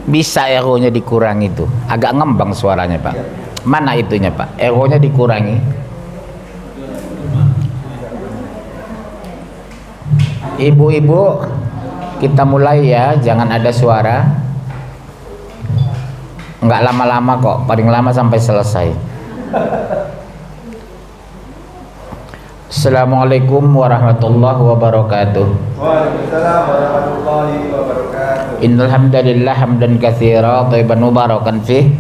Bisa echo-nya dikurangi tuh. Agak ngembang suaranya, Pak. Mana itunya, Pak? Echo-nya dikurangi. Ibu-ibu, kita mulai ya, jangan ada suara. Enggak lama-lama kok, paling lama sampai selesai. Assalamualaikum warahmatullahi wabarakatuh. Waalaikumsalam warahmatullahi wabarakatuh. Innal hamdalillah hamdan katsira thayyiban mubarakan fih.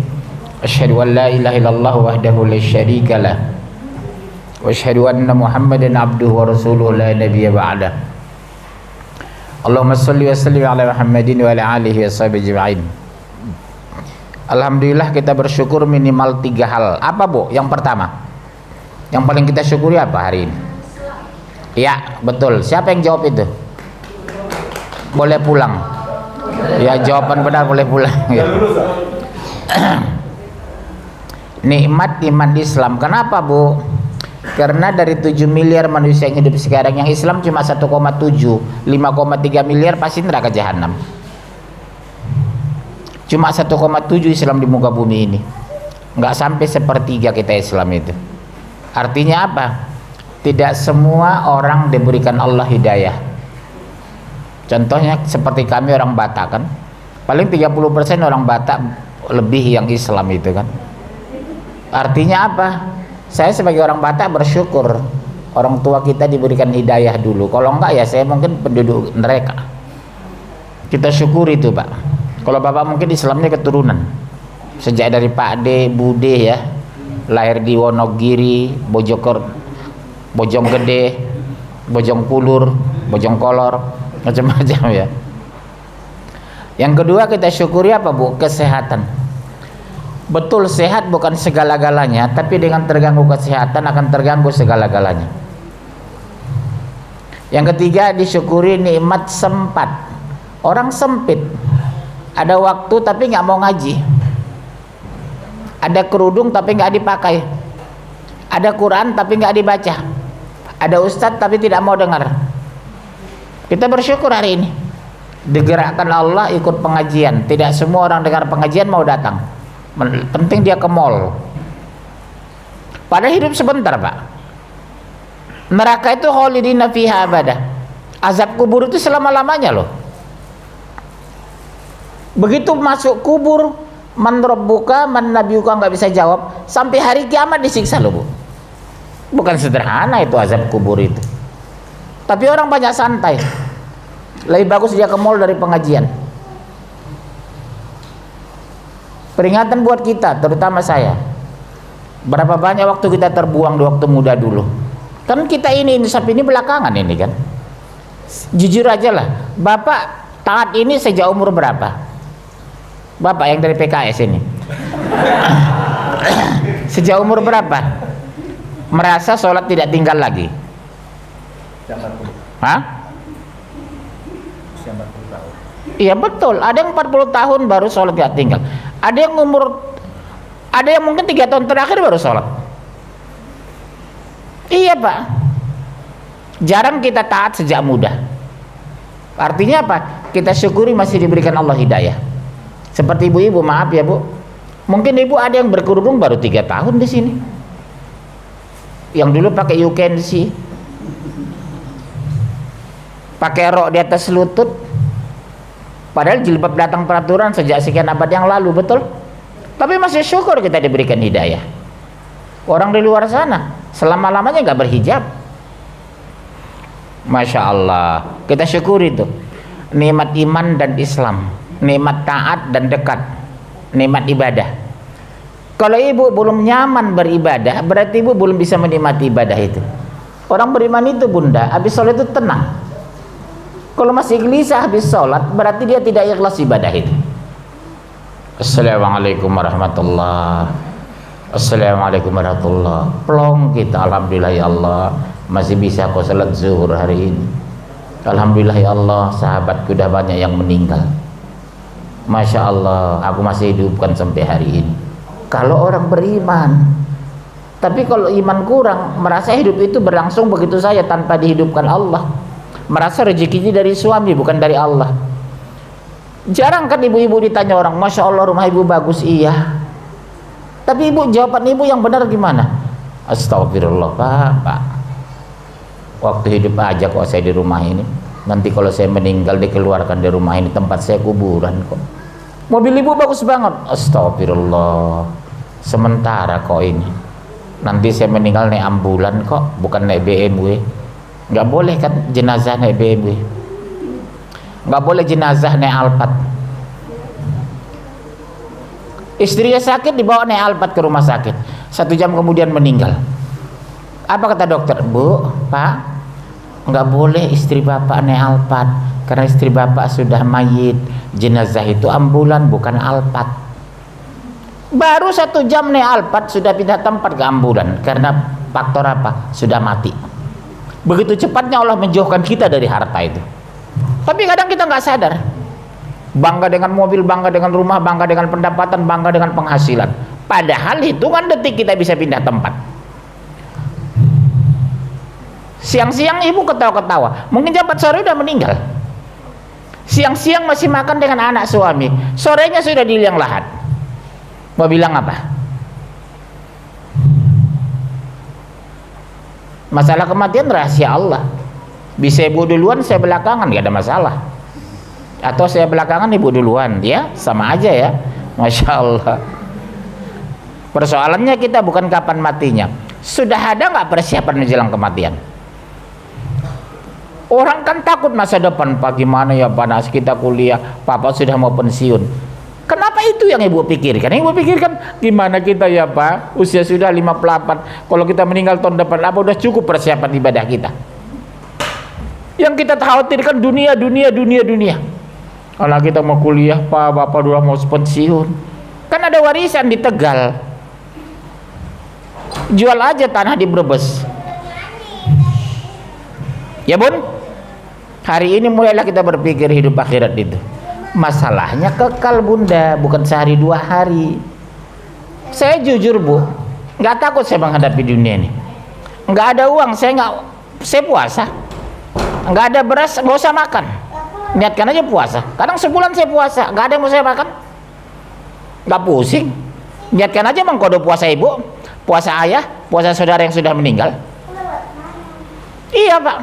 Asyhadu an la ilaha illallah wahdahu la syarika lah. Wa asyhadu anna Muhammadan abduhu wa rasuluhu la nabiyya ba'dah. Allahumma shalli wa sallim ala Muhammadin wa ala alihi wa sahbihi ajma'in. Alhamdulillah, kita bersyukur minimal 3 hal. Apa, Bu? Yang pertama, yang paling kita syukuri apa hari ini? Ya, betul. Siapa yang jawab itu? Boleh pulang. Ya, jawaban benar, boleh pulang. Ya. Nikmat iman Islam. Kenapa, Bu? Karena dari 7 miliar manusia yang hidup sekarang, yang Islam cuma 1,7, 5,3 miliar pasti neraka jahanam. Cuma 1,7 Islam di muka bumi ini. Nggak sampai sepertiga kita Islam itu. Artinya apa? Tidak semua orang diberikan Allah hidayah. Contohnya seperti kami orang Batak kan, paling 30% orang Batak lebih yang Islam itu kan. Artinya apa? Saya sebagai orang Batak bersyukur orang tua kita diberikan hidayah dulu. Kalau enggak ya saya mungkin penduduk neraka. Kita syukuri itu, Pak. Kalau Bapak mungkin Islamnya keturunan. Sejak dari Pak D, Bude ya. Lahir di Wonogiri, Bojonggede, Bojongkulur, Bojongkolor, macam-macam ya. Yang kedua kita syukuri apa, Bu? Kesehatan. Betul, sehat bukan segala-galanya, tapi dengan terganggu kesehatan akan terganggu segala-galanya. Yang ketiga disyukuri nikmat sempat. Orang sempit, ada waktu tapi nggak mau ngaji, ada kerudung tapi nggak dipakai, ada Quran tapi nggak dibaca, ada ustadz tapi tidak mau dengar. Kita bersyukur hari ini digerakkan Allah ikut pengajian. Tidak semua orang dengar pengajian mau datang, penting dia ke mall. Padahal hidup sebentar, Pak. Neraka itu khalidina fiha abadah. Azab kubur itu selama-lamanya loh. Begitu masuk kubur, man rabbuka, man nabiyuka nggak bisa jawab, sampai hari kiamat disiksa loh, Bu. Bukan sederhana itu azab kubur itu. Tapi orang banyak santai. Lebih bagus dia ke mall dari pengajian. Peringatan buat kita, terutama saya. Berapa banyak waktu kita terbuang di waktu muda dulu. Kan kita ini sampai ini belakangan ini kan. Jujur aja lah, Bapak taat ini sejak umur berapa? Bapak yang dari PKS ini sejak umur berapa merasa sholat tidak tinggal lagi? Hah? Iya betul, ada yang 40 tahun baru sholat tidak tinggal, ada yang mungkin 3 tahun terakhir baru sholat. Iya, Pak, jarang kita taat sejak muda. Artinya apa? Kita syukuri masih diberikan Allah hidayah. Seperti ibu-ibu, maaf ya, Bu, mungkin ibu ada yang berkerudung baru 3 tahun di sini, yang dulu pakai you can see, pakai rok di atas lutut, padahal jilbab datang peraturan sejak sekian abad yang lalu, betul? Tapi masih syukur kita diberikan hidayah. Orang di luar sana selama-lamanya nggak berhijab. Masya Allah, kita syukuri itu nikmat iman dan Islam, nikmat taat dan dekat, nikmat ibadah. Kalau ibu belum nyaman beribadah, berarti ibu belum bisa menikmati ibadah itu. Orang beriman itu, Bunda, habis sholat itu tenang. Kalau masih gelisah habis sholat, berarti dia tidak ikhlas ibadah itu. Assalamualaikum warahmatullahi wabarakatuh. Assalamualaikum warahmatullahi wabarakatuh. Plong kita, alhamdulillah ya Allah, masih bisa kau salat zuhur hari ini. Alhamdulillah ya Allah, sahabatku udah banyak yang meninggal. Masya Allah, aku masih hidupkan sampai hari ini. Kalau orang beriman. Tapi kalau iman kurang, merasa hidup itu berlangsung begitu saja tanpa dihidupkan Allah, merasa rezekinya dari suami bukan dari Allah. Jarang kan ibu-ibu ditanya orang, Masya Allah rumah ibu bagus, iya. Tapi ibu, jawaban ibu yang benar gimana? Astagfirullah Pak. Waktu hidup aja kok saya di rumah ini. Nanti kalau saya meninggal dikeluarkan dari rumah ini, tempat saya kuburan kok. Mobil ibu bagus banget. Astagfirullah. Sementara kok ini. Nanti saya meninggal naik ambulan kok, bukan naik BMW. Nggak boleh kan jenazah naik BMW. Nggak boleh jenazah naik Alphard. Istrinya sakit dibawa naik Alphard ke rumah sakit. 1 jam kemudian meninggal. Apa kata dokter? Bu, Pak, nggak boleh istri bapak naik Alphard karena istri bapak sudah mayit. Jenazah itu ambulan bukan Alphard. Baru 1 jam naik Alphard sudah pindah tempat ke ambulan karena faktor apa? Sudah mati. Begitu cepatnya Allah menjauhkan kita dari harta itu. Tapi kadang kita nggak sadar. Bangga dengan mobil, bangga dengan rumah, bangga dengan pendapatan, bangga dengan penghasilan. Padahal hitungan detik kita bisa pindah tempat. Siang-siang ibu ketawa-ketawa, mungkin jam 4 sore udah meninggal. Siang-siang masih makan dengan anak suami, sorenya sudah di liang lahat. Mau bilang apa? Masalah kematian rahasia Allah. Bisa ibu duluan, saya belakangan, gak ada masalah. Atau saya belakangan, ibu duluan, ya sama aja ya. Masya Allah. Persoalannya kita bukan kapan matinya. Sudah ada nggak persiapan menjelang kematian? Orang kan takut masa depan, Pak gimana ya panas kita kuliah, Papa sudah mau pensiun. Kenapa itu yang ibu pikirkan? Ibu pikirkan gimana kita ya Pak, usia sudah 58, kalau kita meninggal tahun depan, apa udah cukup persiapan ibadah kita? Yang kita khawatirkan dunia. Kalau kita mau kuliah, Pak, Bapak udah mau pensiun. Kan ada warisan di Tegal. Jual aja tanah di Brebes. Ya Bun, hari ini mulailah kita berpikir hidup akhirat itu. Masalahnya kekal Bunda, bukan sehari 2 hari. Saya jujur Bu, nggak takut saya menghadapi dunia ini. Nggak ada uang, saya puasa. Nggak ada beras, nggak usah makan. Niatkan aja puasa. Kadang sebulan saya puasa, nggak ada yang mau saya makan. Nggak pusing. Niatkan aja mengkodo puasa ibu, puasa ayah, puasa saudara yang sudah meninggal. Iya Pak.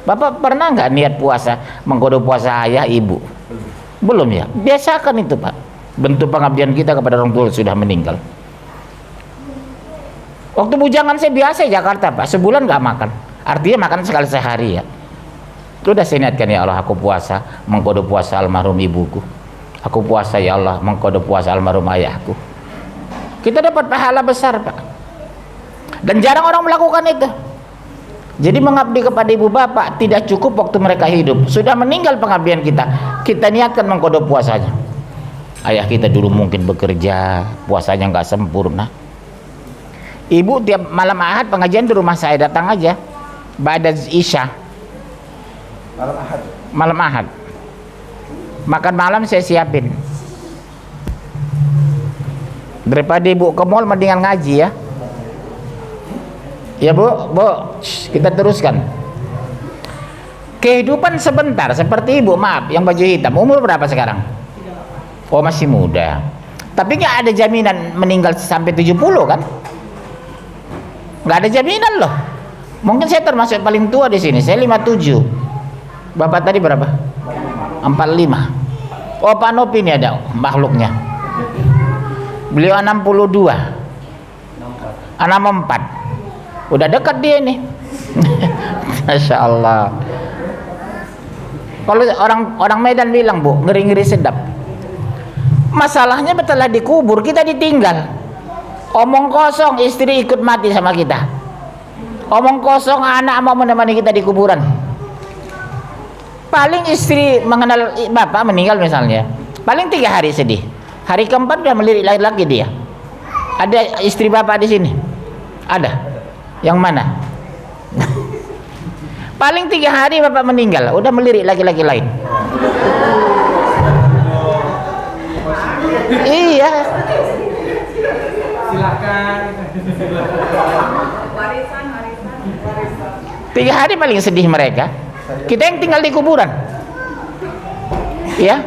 Bapak pernah nggak niat puasa, mengkodo puasa ayah, ibu? Belum ya? Biasakan itu Pak. Bentuk pengabdian kita kepada orang tua sudah meninggal. Waktu bujangan saya biasa di Jakarta Pak, sebulan nggak makan. Artinya makan sekali sehari ya. Sudah saya niatkan ya Allah, aku puasa mengkodo puasa almarhum ibuku. Aku puasa ya Allah mengkodo puasa almarhum ayahku. Kita dapat pahala besar Pak. Dan jarang orang melakukan itu. Jadi mengabdi kepada ibu bapak tidak cukup waktu mereka hidup. Sudah meninggal pengabdian kita. Kita niatkan mengkodo puasanya. Ayah kita dulu mungkin bekerja, puasanya nggak sempurna. Ibu tiap malam Ahad pengajian di rumah saya, datang aja. Ba'da Isya. Malam Ahad. Makan malam saya siapin. Daripada ibu ke mall mendingan ngaji ya. Ya Bu, kita teruskan. Kehidupan sebentar seperti ibu, maaf, yang baju hitam, umur berapa sekarang? Oh masih muda. Tapi nggak ada jaminan meninggal sampai 70 kan? Nggak ada jaminan loh. Mungkin saya termasuk paling tua di sini. Saya 57. Bapak tadi berapa? 45. Oh Pak Nopi ini ada makhluknya. Beliau 62. 64. Udah dekat dia nih. Masya Allah. Kalau orang Medan bilang Bu, ngeri-ngeri sedap. Masalahnya setelah dikubur kita ditinggal. Omong kosong, istri ikut mati sama kita. Omong kosong, anak mau menemani kita di kuburan. Paling istri mengenal bapak meninggal misalnya, paling 3 hari sedih. Hari keempat udah melirik lagi dia. Ada istri bapak di sini? Ada. Yang mana? Paling 3 hari bapak meninggal, udah melirik laki-laki lain. Iya. Silakan. 3 hari paling sedih mereka. Kita yang tinggal di kuburan. Ya.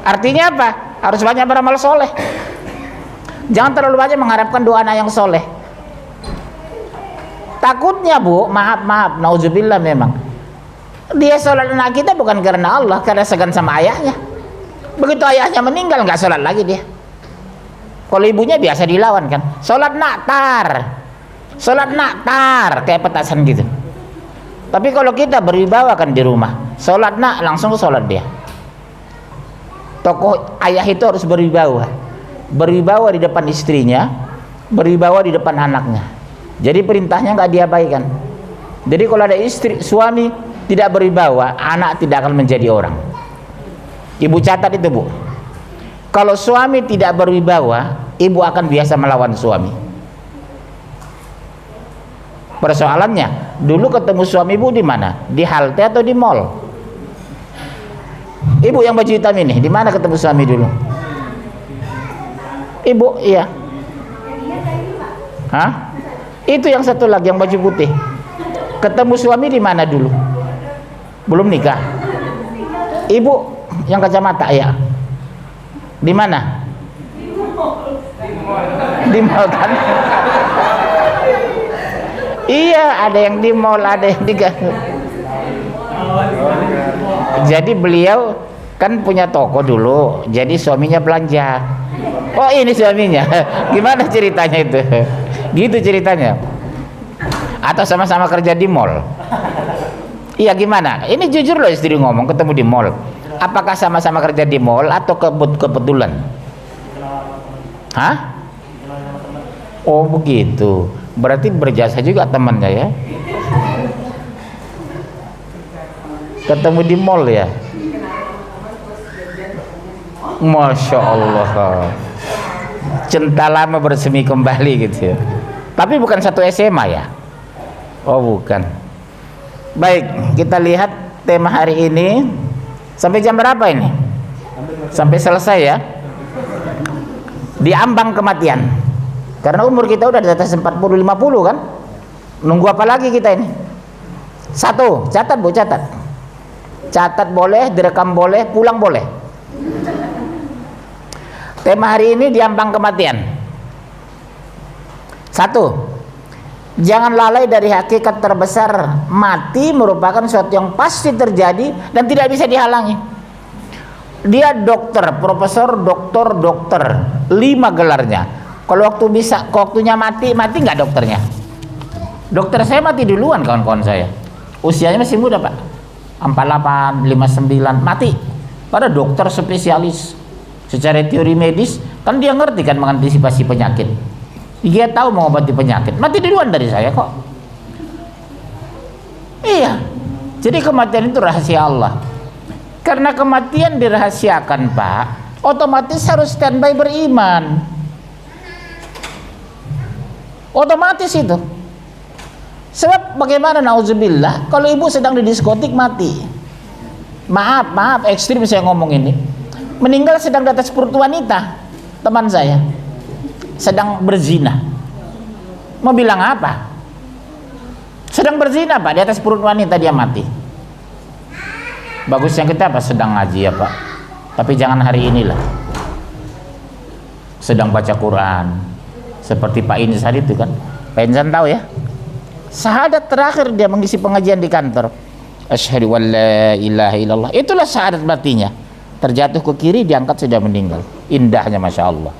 Artinya apa? Harus banyak beramal soleh. Jangan terlalu banyak mengharapkan doa anak yang soleh. Takutnya bu, maaf, nauzubillah memang. Dia sholat anak kita bukan karena Allah, karena segan sama ayahnya. Begitu ayahnya meninggal nggak sholat lagi dia. Kalau ibunya biasa dilawan kan, sholat naktar, kayak petasan gitu. Tapi kalau kita berwibawa kan di rumah, sholat nak langsung sholat dia. Tokoh ayah itu harus berwibawa di depan istrinya, berwibawa di depan anaknya. Jadi perintahnya nggak diabaikan. Jadi kalau ada suami tidak berwibawa, anak tidak akan menjadi orang. Ibu catat itu bu. Kalau suami tidak berwibawa, ibu akan biasa melawan suami. Persoalannya, dulu ketemu suami ibu di mana? Di halte atau di mall? Ibu yang baju hitam ini, di mana ketemu suami dulu? Ibu, iya. Hah? Itu yang satu lagi yang baju putih. Ketemu suami di mana dulu? Belum nikah. Ibu yang kacamata, ya. Di mana? Di mall kan? Iya, ada yang di mall, ada yang di. Jadi beliau kan punya toko dulu, jadi suaminya belanja. Oh ini suaminya, gimana ceritanya itu? Gitu ceritanya. Atau sama-sama kerja di mall? Iya gimana? Ini jujur loh istri ngomong, ketemu di mall. Apakah sama-sama kerja di mall atau kebetulan? Hah? Oh begitu. Berarti berjasa juga temannya ya. Ketemu di mall ya. Masya Allah. Cinta lama bersemi kembali gitu ya. Tapi bukan satu SMA ya. Oh bukan. Baik, kita lihat tema hari ini. Sampai jam berapa ini? Sampai selesai ya. Di ambang kematian. Karena umur kita udah di atas 40-50 kan. Nunggu apa lagi kita ini? Satu, catat bu, catat. Catat boleh, direkam boleh, pulang boleh. Tema hari ini di ambang kematian. Satu, jangan lalai dari hakikat terbesar. Mati merupakan sesuatu yang pasti terjadi dan tidak bisa dihalangi. Dia dokter, profesor, dokter, 5 gelarnya. Kalau waktunya mati nggak dokternya? Dokter saya mati duluan kawan-kawan saya. Usianya masih muda pak, 48, 59 mati. Padahal dokter spesialis. Secara teori medis kan dia ngerti kan mengantisipasi penyakit. Dia tahu mengobati penyakit. Mati duluan dari saya kok. Iya. Jadi kematian itu rahasia Allah. Karena kematian dirahasiakan pak, otomatis harus standby beriman. Otomatis itu. Sebab bagaimana nauzubillah kalau ibu sedang di diskotik mati. Maaf ekstrim saya ngomong ini. Meninggal sedang di atas perut wanita, teman saya sedang berzina. Mau bilang apa? Sedang berzina pak, di atas perut wanita dia mati. Bagusnya kita apa? Sedang ngaji ya pak. Tapi jangan hari inilah. Sedang baca Quran. Seperti Pak Insan itu kan. Pak Insan tahu ya? Syahadat terakhir dia mengisi pengajian di kantor. Asyhadu an la ilaha illallah. Itulah syahadat matinya. Terjatuh ke kiri, diangkat sudah meninggal. Indahnya masya Allah.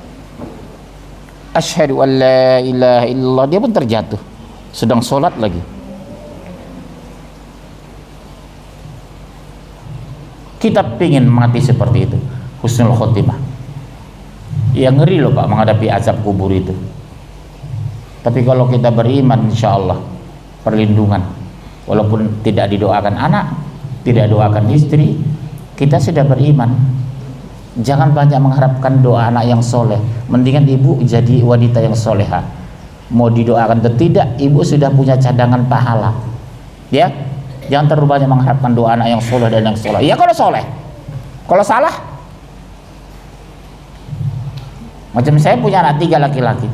Asyhadu an la ilaha illallah, dia pun terjatuh. Sedang sholat lagi. Kita pingin mati seperti itu, husnul khotimah. Ya ngeri loh pak menghadapi azab kubur itu. Tapi kalau kita beriman, insya Allah perlindungan. Walaupun tidak didoakan anak, tidak doakan istri, kita sudah beriman. Jangan banyak mengharapkan doa anak yang soleh. Mendingan ibu jadi wanita yang soleha. Mau didoakan atau tidak, ibu sudah punya cadangan pahala. Ya, jangan terlalu banyak mengharapkan doa anak yang soleh dan yang soleh. Ya kalau soleh, kalau salah, macam saya punya anak 3 laki-laki,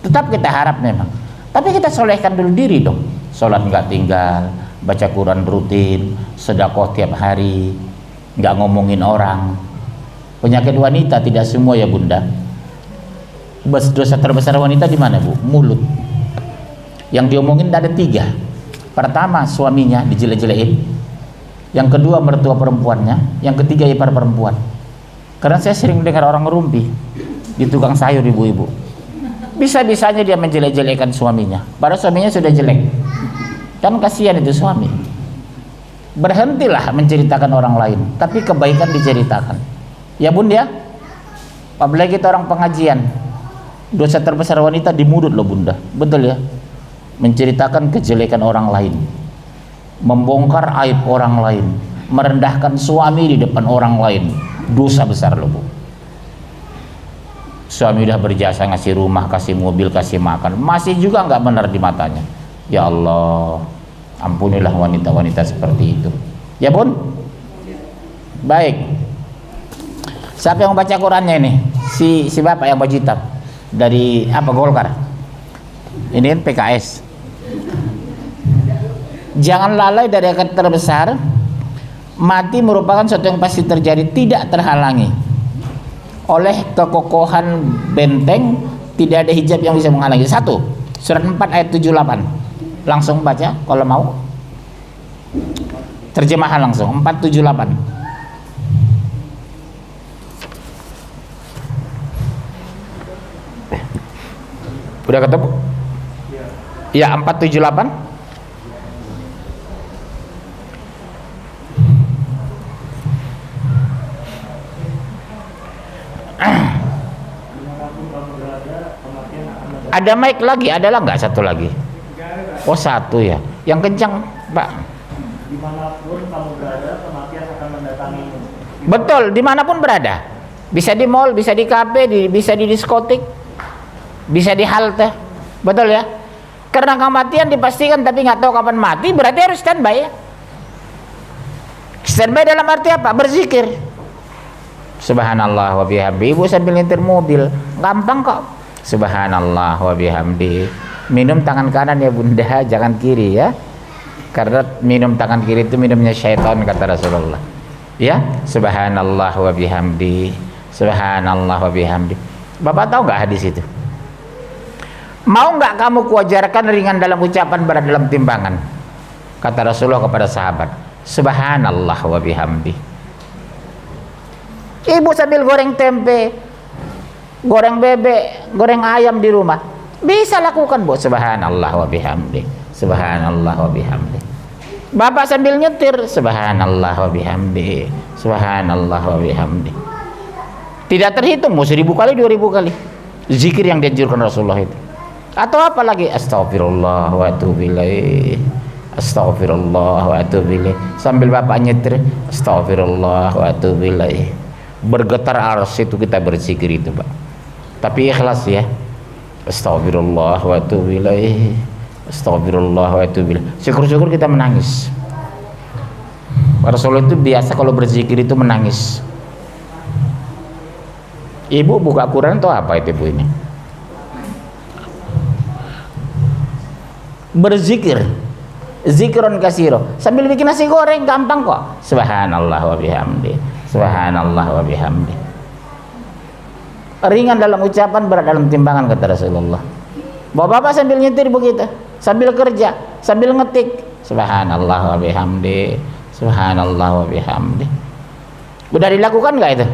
tetap kita harap memang. Tapi kita solehkan dulu diri dong. Sholat nggak tinggal, baca Quran rutin, sedekah tiap hari, nggak ngomongin orang. Penyakit wanita tidak semua ya bunda. Dosa terbesar wanita di mana bu? Mulut. Yang diomongin ada 3. Pertama, suaminya dijelek-jelekin. Yang kedua, mertua perempuannya. Yang ketiga, ipar perempuan. Karena saya sering dengar orang ngerumpi di tukang sayur ibu-ibu. Bisa-bisanya dia menjelek-jelekan suaminya. Padahal suaminya sudah jelek. Kan kasihan itu suami. Berhentilah menceritakan orang lain, tapi kebaikan diceritakan. Ya bun ya. Apalagi kita orang pengajian. Dosa terbesar wanita di mulut loh bunda. Betul ya. Menceritakan kejelekan orang lain, membongkar aib orang lain, merendahkan suami di depan orang lain, dosa besar loh bu. Suami udah berjasa ngasih rumah, kasih mobil, kasih makan, masih juga nggak benar di matanya. Ya Allah, ampunilah wanita-wanita seperti itu. Ya bun. Baik. Siapa yang baca Qurannya ini? Si bapak yang baju hitam dari apa, Golkar? Ini kan PKS. Jangan lalai dari akad terbesar. Mati merupakan sesuatu yang pasti terjadi, tidak terhalangi oleh kekokohan benteng, tidak ada hijab yang bisa menghalangi. 1 Surat 4 ayat 78. Langsung baca kalau mau. Terjemahan langsung 478. Udah ketemu? Ya 478. Ada mic lagi, adalah nggak satu lagi? Oh 1 ya, yang kencang Pak. Dimanapun kamu berada, kematian akan mendatangimu. Betul, dimanapun berada. Bisa di mall, bisa di kafe, bisa di diskotik, bisa di halte. Betul ya. Karena kematian dipastikan tapi nggak tahu kapan mati, berarti harus standby ya. Standby dalam arti apa? Berzikir. Subhanallah wa bihamdi. Ibu sambil nyetir mobil, gampang kok. Subhanallah wa bihamdi. Minum tangan kanan ya bunda, jangan kiri ya. Karena minum tangan kiri itu minumnya syaitan kata Rasulullah. Ya, subhanallah wa bihamdi. Subhanallah wa bihamdi. Bapak tahu nggak hadis itu? Mau nggak kamu kuajarkan ringan dalam ucapan, berat dalam timbangan? Kata Rasulullah kepada sahabat, subhanallah wa bihamdi. Ibu sambil goreng tempe, goreng bebek, goreng ayam di rumah, bisa lakukan bu, subhanallah wa bihamdi, subhanallah wa bihamdi. Bapak sambil nyetir, subhanallah wa bihamdi, subhanallah wa bihamdi. Tidak terhitung, mau 1000 kali, 2000 kali zikir yang dianjurkan Rasulullah itu. Atau apa lagi? Astagfirullah wa atubu ilaih, astagfirullah wa atubu ilaih. Sambil bapak nyetir, astagfirullah wa atubu ilaih. Bergetar arsy itu kita berzikir itu Pak. Tapi ikhlas ya. Astagfirullah wa atubu ilaih, astagfirullah wa atubu ilaih. Syukur-syukur kita menangis. Rasulullah itu biasa kalau berzikir itu menangis. Ibu buka Quran atau apa itu ibu ini? Berzikir, zikron kasiro, sambil bikin nasi goreng, gampang kok. Subhanallah wa bihamdi, subhanallah wa bihamdi. Ringan dalam ucapan, berat dalam timbangan kata Rasulullah. Bapak sambil nyetir begitu, sambil kerja, sambil ngetik, subhanallah wa bihamdi, subhanallah wa bihamdi. Udah dilakukan nggak itu?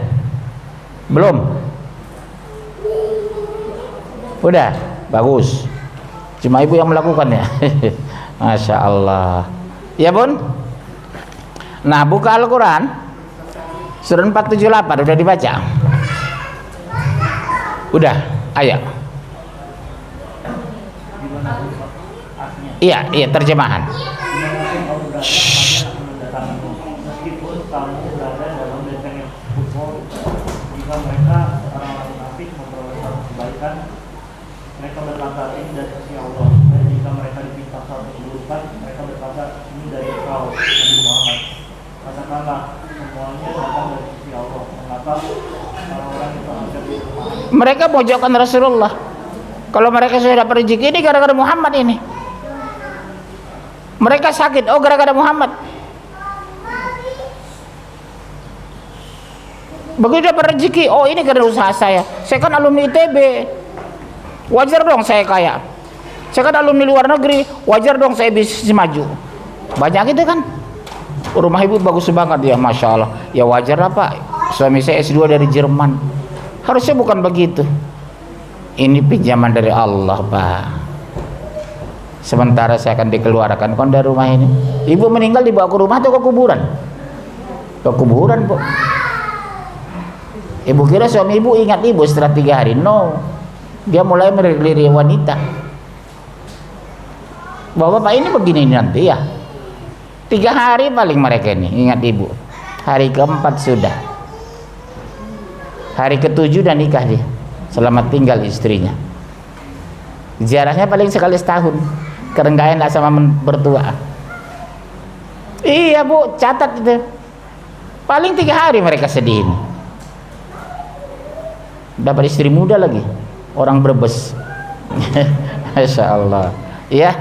Belum? Udah, bagus. Cuma ibu yang melakukan ya. Masya Allah. Ya bun. Nah buka Al-Quran Surah 478 udah dibaca? Udah, ayo. Iya terjemahan. Meskipun kamu berada dalam benteng yang kokoh, jika mereka orang-orang munafik memperoleh satu kebaikan, mereka berkata ini dari sisi Allah. Dan jika mereka dipinta satu keburukan, mereka berkata ini dari Engkau, Nabi Muhammad. Katakanlah semuanya datang dari sisi Allah. Mengapa orang-orang itu mengucap itu? Mereka pojokkan Rasulullah. Kalau mereka sudah dapat rezeki ini gara-gara Muhammad ini. Mereka sakit, oh gara-gara Muhammad. Begitu dapat rezeki, oh ini karena usaha saya kan alumni ITB, wajar dong saya kaya. Saya kan alumni luar negeri, wajar dong saya bisnis maju. Banyak itu kan. Rumah ibu bagus banget ya, Masya Allah. Ya wajar lah Pak, suami saya S2 dari Jerman. Harusnya bukan begitu. Ini pinjaman dari Allah Pak. Sementara saya akan dikeluarkan kon dari rumah ini. Ibu meninggal dibawa ke rumah atau ke kuburan? Ke kuburan Bu. Ibu kira suami ibu ingat ibu setelah 3 hari? No, dia mulai melirik wanita. Bapak ini begini nanti ya. 3 hari paling mereka ini ingat ibu. Hari keempat sudah. Hari ke-7 dan nikah dia. Selamat tinggal istrinya. Ziarahnya paling sekali setahun. Karena gak enak sama mertua. Iya Bu, catat itu. Paling 3 hari mereka sedih ini. Dapat istri muda lagi, orang Brebes. Masya Allah. Ya,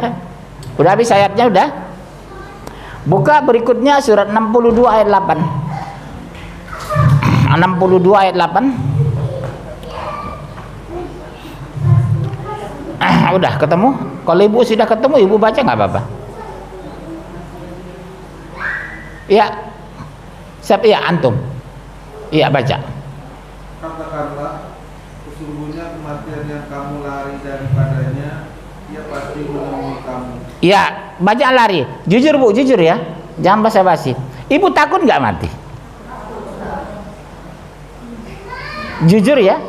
udah habis ayatnya udah. Buka berikutnya surat 62 ayat 8. 62 ayat 8. Udah ketemu? Kalau ibu sudah ketemu, ibu baca nggak apa-apa? Iya. Siapa ya antum? Iya baca. Katakanlah, sesungguhnya kematian yang kamu lari daripadanya, ia pasti menemui kamu. Iya, baca lari. Jujur Bu, jujur ya. Jangan basa-basi. Ibu takut nggak mati? Jujur ya.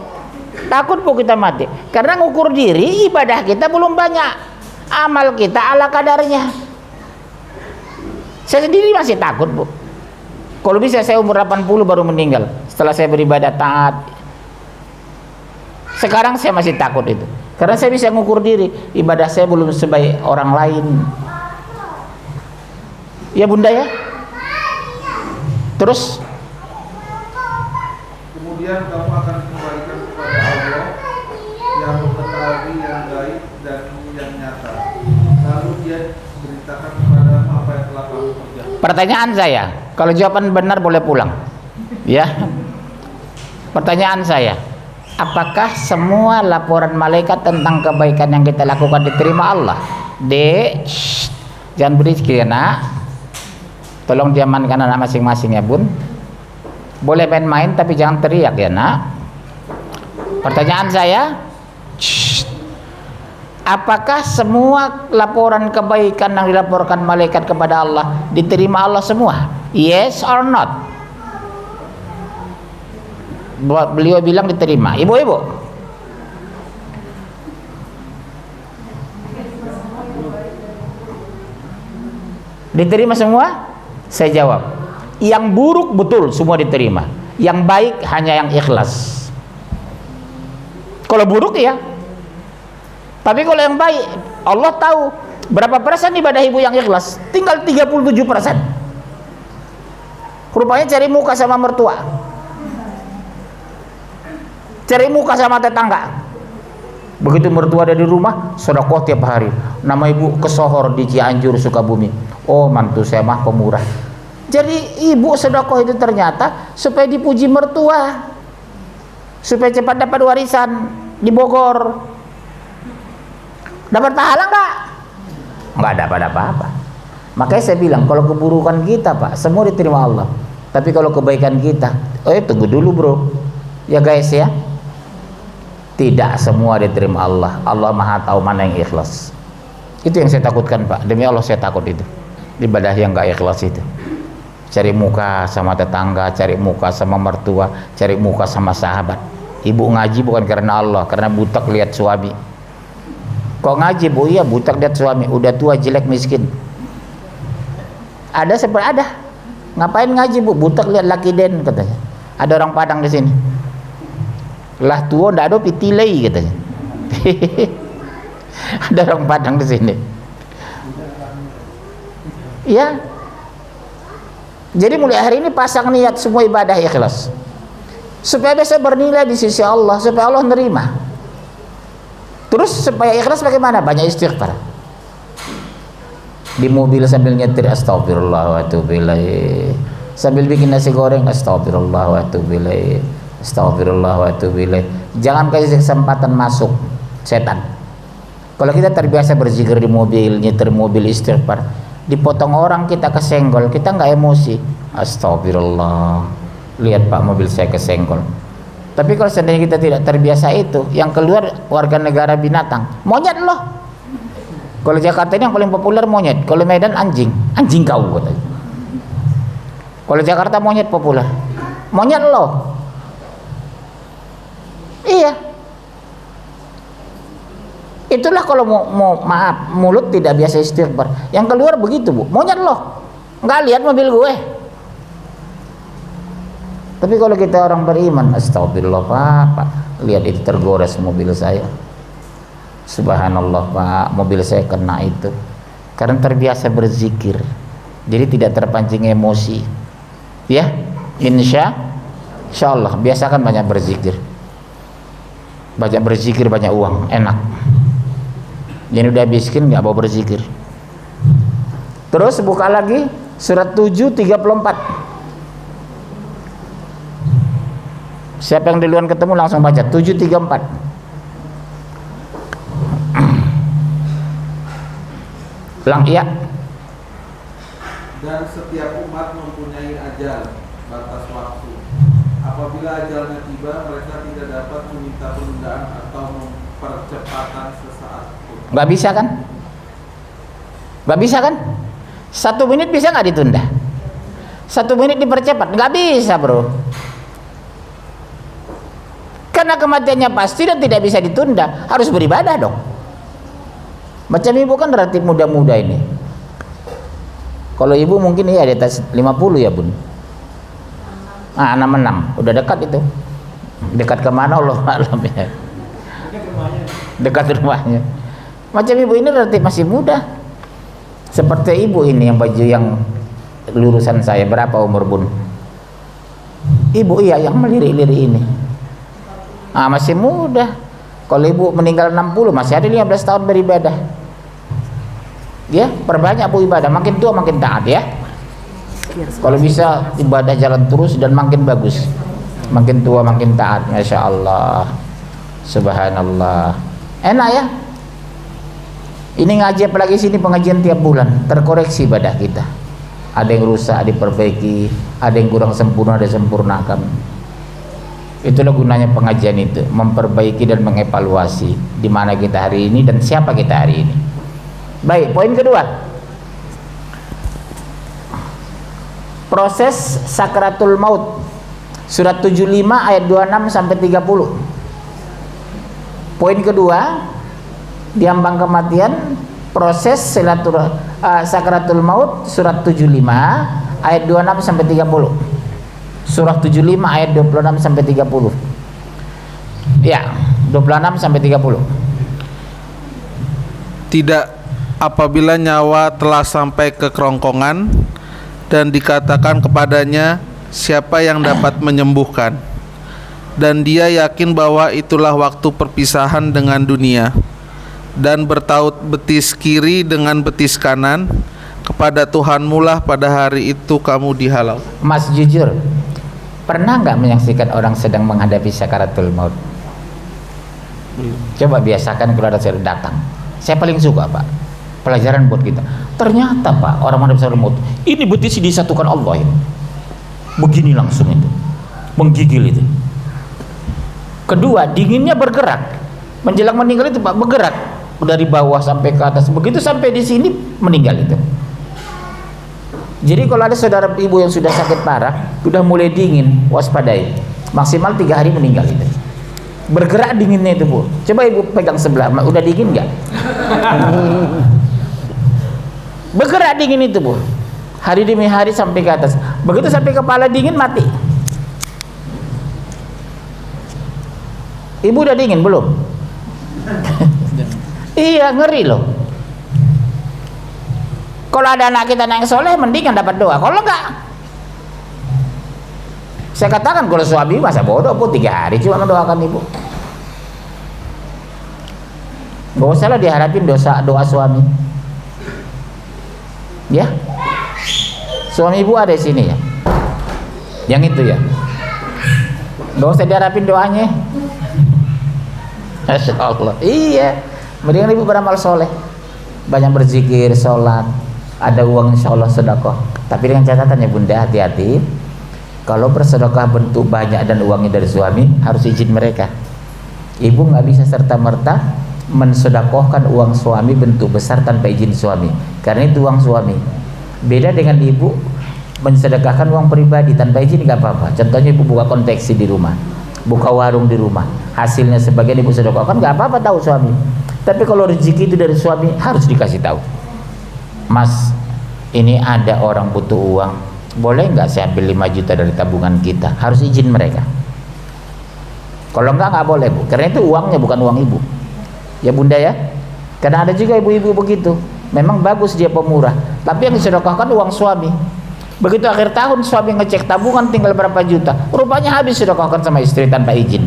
Takut Bu kita mati. Karena ngukur diri ibadah kita belum banyak. Amal kita ala kadarnya. Saya sendiri masih takut Bu. Kalau bisa saya umur 80 baru meninggal. Setelah saya beribadah taat. Sekarang saya masih takut itu. Karena saya bisa ngukur diri. Ibadah saya belum sebaik orang lain. Ya Bunda ya. Terus Kemudian kamu akan kembalikan kepada Allah yang mengetahui yang gaib dan yang nyata. Lalu dia beritakan kepadamu apa yang telah kamu kerjakan. pertanyaan saya, kalau jawaban benar boleh pulang. Ya. Pertanyaan saya, apakah semua laporan malaikat tentang kebaikan yang kita lakukan diterima Allah? Jangan berisik ya nak. Tolong diamankan anak masing-masing ya Bun. Boleh main-main tapi jangan teriak ya nak. Pertanyaan saya, apakah semua laporan kebaikan yang dilaporkan malaikat kepada Allah diterima Allah semua? Yes or not? Beliau bilang diterima. Ibu-ibu, diterima semua? Saya jawab, yang buruk betul semua diterima, yang baik hanya yang ikhlas. Kalau buruk ya, tapi kalau yang baik, Allah tahu berapa persen ibadah ibu yang ikhlas. Tinggal 37%. Rupanya cari muka sama mertua, cari muka sama tetangga. Begitu mertua ada di rumah, sedekah tiap hari. Nama ibu kesohor di Cianjur, Sukabumi. Oh mantu saya mah pemurah. Jadi ibu sedekah itu ternyata supaya dipuji mertua, supaya cepat dapat warisan di Bogor. Dapat pahala enggak? Enggak dapat apa-apa. Makanya saya bilang kalau keburukan kita Pak, semua diterima Allah. Tapi kalau kebaikan kita, tunggu dulu bro. Ya guys ya. Tidak semua diterima Allah. Allah Maha tahu mana yang ikhlas. Itu yang saya takutkan Pak. Demi Allah saya takut itu. Ibadah yang enggak ikhlas itu. Cari muka sama tetangga, cari muka sama mertua, cari muka sama sahabat. Ibu ngaji bukan karena Allah, karena butak lihat suami. Kok ngaji Bu? Iya butak lihat suami, udah tua jelek miskin. Ada seperti ada. Ngapain ngaji Bu? Butak lihat laki den katanya. Ada orang Padang di sini. Lah tua ndak ada pitilei katanya. Ada orang Padang di sini. Ya. Jadi mulai hari ini pasang niat semua ibadah ikhlas. Supaya bisa bernilai di sisi Allah, supaya Allah nerima. Terus supaya ikhlas bagaimana? Banyak istighfar. Di mobil sambil nyetir astagfirullah wa atubu ilaih. sambil bikin nasi goreng, astagfirullah wa atubu ilaih, astagfirullah wa atubu ilaih. Jangan kasih kesempatan masuk setan. Kalau kita terbiasa berzikir di mobil, nyetir mobil, istighfar, dipotong orang kita kesenggol, kita nggak emosi, astagfirullah, lihat Pak mobil saya kesenggol. Tapi kalau seandainya kita tidak terbiasa itu, yang keluar warga negara binatang, monyet loh. Kalau Jakarta ini yang paling populer monyet, kalau Medan anjing, anjing kau katanya. Kalau Jakarta monyet populer, monyet loh. Iya. Itulah kalau mau maaf, mulut tidak biasa istighfar. Yang keluar begitu Bu, monyet loh. Nggak lihat mobil gue. Tapi kalau kita orang beriman, astagfirullah Pak, lihat itu tergores mobil saya. Subhanallah Pak, mobil saya kena itu. Karena terbiasa berzikir, jadi tidak terpancing emosi. Ya, insya Allah biasakan banyak berzikir. Banyak berzikir, banyak uang, enak. Jadi udah miskin nggak mau berzikir. Terus buka lagi surat 7:34. Siapa yang duluan ketemu langsung baca 7:34. Lang iya. Dan setiap umat mempunyai ajal, batas waktu. Apabila ajalnya tiba, mereka tidak dapat meminta penundaan atau percepatan sesaat pun. Nggak bisa kan? Nggak bisa kan? 1 menit bisa nggak ditunda? 1 menit dipercepat? Nggak bisa bro. Karena kematiannya pasti dan tidak bisa ditunda, harus beribadah dong. Macam ibu kan relatif muda-muda ini. Kalau ibu mungkin ya di atas 50 ya Bun. 66, udah dekat itu. Dekat kemana Allah alam ya. Dekat rumahnya. Macam ibu ini relatif masih muda. Seperti ibu ini yang baju yang lurusan saya, berapa umur Bun? Ibu iya yang melirik-lirik ini. Masih muda. Kalau ibu meninggal 60 masih ada 15 tahun beribadah. Ya, perbanyak Bu ibadah, makin tua makin taat ya. Kalau bisa ibadah jalan terus dan makin bagus. Makin tua makin taat, Masya Allah. Subhanallah. Enak ya. Ini ngaji apalagi sini pengajian tiap bulan, terkoreksi ibadah kita. Ada yang rusak diperbaiki, ada yang kurang sempurna disempurnakan. Itulah gunanya pengajian itu, memperbaiki dan mengevaluasi di mana kita hari ini dan siapa kita hari ini. Baik, poin kedua. Proses sakratul maut. Surat 75 ayat 26 sampai 30. Poin kedua, di ambang kematian, proses sakratul maut, surat 75 ayat 26 sampai 30. Surah 75 ayat 26 sampai 30. Ya, 26 sampai 30. Tidak apabila nyawa telah sampai ke kerongkongan dan dikatakan kepadanya, siapa yang dapat menyembuhkan? Dan dia yakin bahwa itulah waktu perpisahan dengan dunia, dan bertaut betis kiri dengan betis kanan, kepada Tuhanmu lah pada hari itu kamu dihalau. Mas jujur, pernah nggak menyaksikan orang sedang menghadapi sakaratul maut? Coba biasakan kalau ada saya datang. Saya paling suka Pak, pelajaran buat kita. Ternyata Pak, orang menghadapi sakaratul maut ini betis disatukan Allah ini. Begini langsung itu, menggigil itu. Kedua, dinginnya bergerak. Menjelang meninggal itu Pak, bergerak dari bawah sampai ke atas. Begitu sampai di sini meninggal itu. Jadi kalau ada saudara ibu yang sudah sakit parah, sudah mulai dingin, waspadai. Maksimal 3 hari meninggal itu. Bergerak dinginnya itu Bu. Coba ibu pegang sebelah, udah dingin nggak? Bergerak dingin itu Bu. Hari demi hari sampai ke atas. Begitu sampai kepala dingin mati. Ibu udah dingin belum? Iya, ngeri loh. Kalau ada anak kita yang soleh, mendingan dapat doa. Kalau enggak, saya katakan kalau suami masa bodoh Bu, 3 hari cuma mendoakan ibu. Gak usah lah diharapin doa suami. Ya, suami ibu ada di sini ya. Yang itu ya. Gak usah diharapin doanya. Masya Allah. Iya. Mendingan ibu beramal soleh, banyak berzikir, sholat, ada uang insya Allah sedekah. Tapi dengan catatan ya bunda, hati-hati. Kalau bersedekah bentuk banyak dan uangnya dari suami, harus izin mereka. Ibu nggak bisa serta-merta mensedekahkan uang suami bentuk besar tanpa izin suami, karena itu uang suami. Beda dengan ibu mensedekahkan uang pribadi tanpa izin, nggak apa-apa. Contohnya ibu buka konveksi di rumah, buka warung di rumah, hasilnya sebagian ibu sedekahkan, nggak apa-apa tahu suami. Tapi kalau rezeki itu dari suami, harus dikasih tahu. Mas, ini ada orang butuh uang, boleh nggak saya ambil 5 juta dari tabungan kita? Harus izin mereka. Kalau nggak boleh bu, karena itu uangnya bukan uang ibu. Ya bunda ya, karena ada juga ibu-ibu begitu. Memang bagus dia pemurah, tapi yang disedekahkan uang suami. Begitu akhir tahun suami ngecek tabungan tinggal berapa juta, rupanya habis sedekahkan sama istri tanpa izin.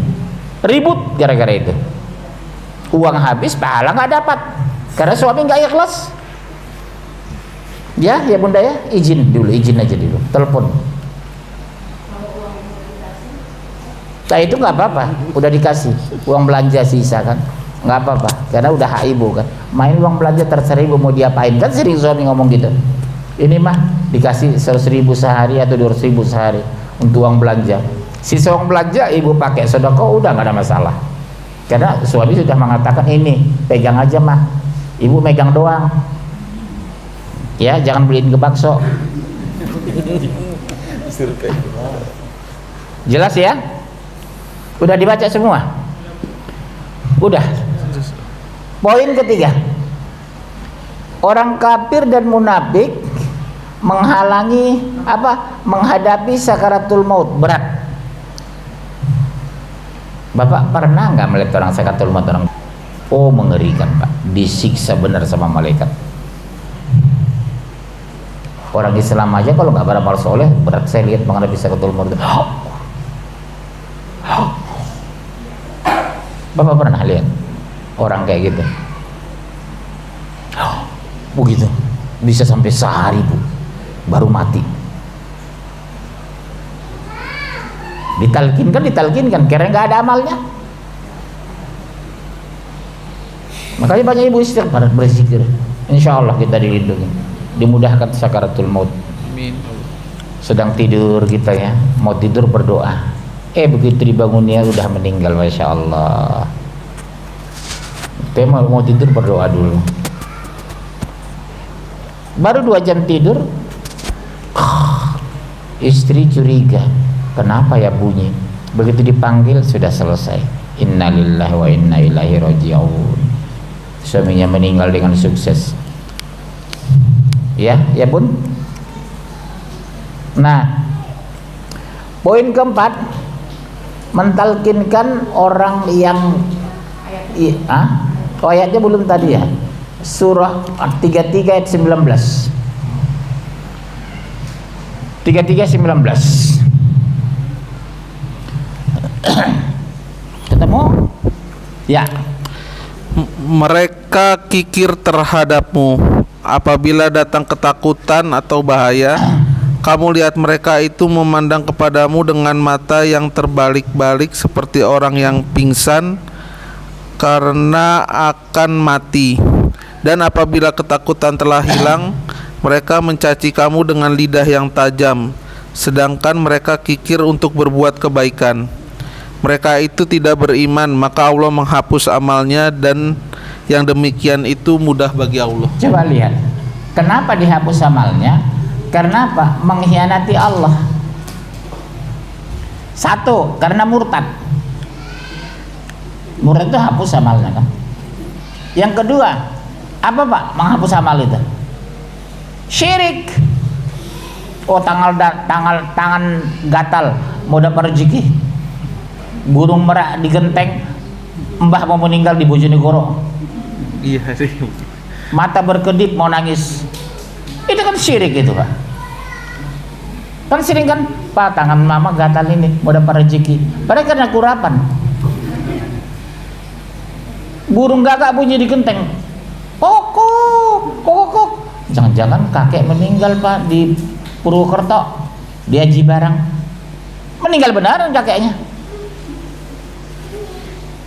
Ribut gara-gara itu. Uang habis, pahala nggak dapat, karena suami nggak ikhlas. Ya bunda ya, izin aja dulu, telepon. Nah itu nggak apa-apa, udah dikasih uang belanja sisa kan, nggak apa-apa, karena udah hak ibu kan. Main uang belanja terserah ibu mau diapain, kan sering suami ngomong gitu. Ini mah dikasih 100.000 sehari atau 200.000 sehari untuk uang belanja. Sisa uang belanja ibu pakai sedekah, udah nggak ada masalah. Karena suami sudah mengatakan ini pegang aja mah, ibu megang doang. Ya jangan beliin ke bakso. Jelas ya? Udah dibaca semua? Udah. Poin ketiga, orang kafir dan munafik menghalangi menghadapi sakaratul maut, berat. Bapak pernah nggak melihat orang sakaratul maut? Oh mengerikan pak, disiksa benar sama malaikat. Orang Islam aja kalau nggak beramal soleh berat. Saya lihat menghadapi sakaratul maut. Bapak pernah lihat orang kayak gitu? Begitu bisa sampai sehari bu, baru mati. Ditalkinkan karena nggak ada amalnya. Makanya banyak ibu istighfar, berzikir, insya Allah kita dilindungi, dimudahkan sakaratul maut. Amin. Sedang tidur kita ya, mau tidur berdoa, begitu dibangunnya udah meninggal, masya Allah. Kita mau tidur berdoa dulu. Baru 2 jam tidur, istri curiga, kenapa ya bunyi? Begitu dipanggil sudah selesai. Innalillahi wa inna ilaihi raji'un. Suaminya meninggal dengan sukses. Ya bun. Nah, poin keempat, mentalkinkan orang yang ayatnya belum tadi ya. Surah 33 ayat 19. 33:19. Ketemu? Ya. Mereka kikir terhadapmu apabila datang ketakutan atau bahaya. Kamu lihat mereka itu memandang kepadamu dengan mata yang terbalik-balik seperti orang yang pingsan karena akan mati. Dan apabila ketakutan telah hilang, mereka mencaci kamu dengan lidah yang tajam, sedangkan mereka kikir untuk berbuat kebaikan. Mereka itu tidak beriman, maka Allah menghapus amalnya, dan yang demikian itu mudah bagi Allah. Coba lihat, kenapa dihapus amalnya? Karena apa? Mengkhianati Allah. 1, karena murtad. Murtad itu hapus amalnya kan. Yang kedua, apa pak menghapus amal itu? Syirik. Oh tangan gatal mau dapat rezeki, burung merak di genteng, mbah mau meninggal di Bojonegoro. Iya sih. Mata berkedip mau nangis, itu kan syirik itu pak. Kan sering kan pak, tangan mama gatal ini mau dapat rezeki, padahal karena kurapan. Burung gagak bunyi di genteng, kok jangan-jangan kakek meninggal pak di Purwokerto, di Aji Barang. meninggal beneran kakeknya.